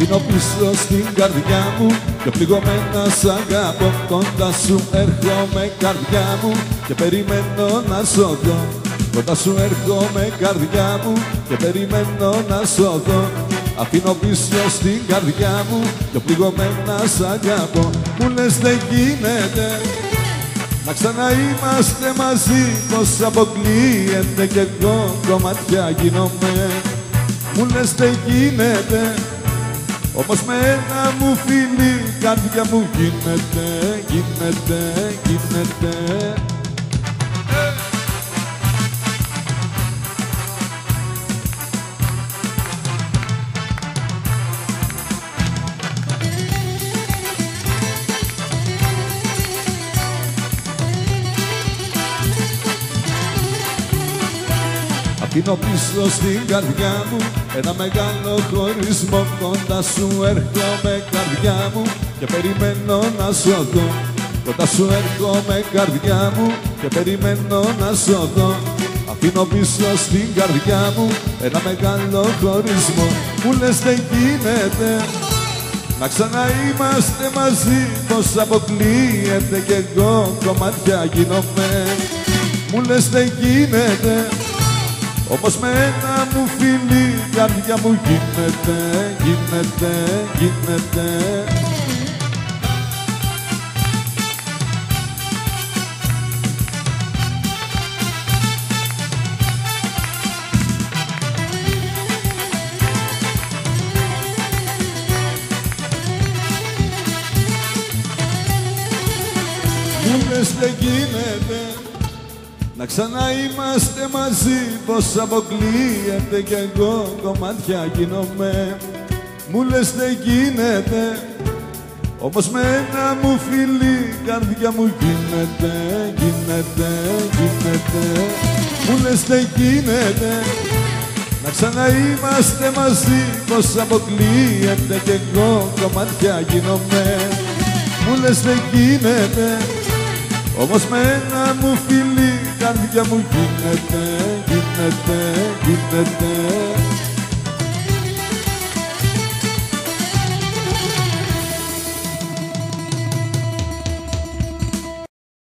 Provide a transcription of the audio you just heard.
αφήνω πίσω στην καρδιά μου και πληγωμένα σ' αγαπώ. Κοντά σου έρχομαι καρδιά μου και περιμένω να σωθώ. Κοντά σου έρχομαι καρδιά μου και περιμένω να σωθώ. Αφήνω πίσω στην καρδιά μου και πληγωμένα σ' αγαπώ. Μου λες δεν γίνεται να ξαναείμαστε μαζί, πως αποκλείεται κι εγώ κομμάτια γίνομαι. Μου λες δεν γίνεται, όμως με ένα μου φίλι καρδιά μου γίνεται, γίνεται, γίνεται. Αφήνω πίσω στην καρδιά μου ένα μεγάλο χωρισμό. Κοντά σου έρχομαι καρδιά μου και περιμένω να σωθώ. Κοντά σου έρχομαι καρδιά μου και περιμένω να σωθώ. Αφήνω πίσω στην καρδιά μου ένα μεγάλο χωρισμό. Μου λες δεν γίνεται να ξαναείμαστε μαζί, πως αποκλείεται κι εγώ κομμάτια γίνομαι. Μου λες δεν γίνεται, όμως με ένα μου φίλι καρδιά μου γίνεται, γίνεται, γίνεται. Μου λες δεν γίνεται να ξαναείμαστε μαζί, πως αποκλείεται κι εγώ κομμάτια γίνομαι. Μου λες δεν γίνεται, όμως με ένα μου φίλι καρδιά μου γίνεται, γίνεται, γίνεται. Μου λες δεν γίνεται να ξαναείμαστε μαζί, πως αποκλείεται κι εγώ κομμάτια γίνομαι. Μου λες δεν γίνεται, όμως με ένα μου φίλι καρδιά μου γίνεται, γίνεται, γίνεται.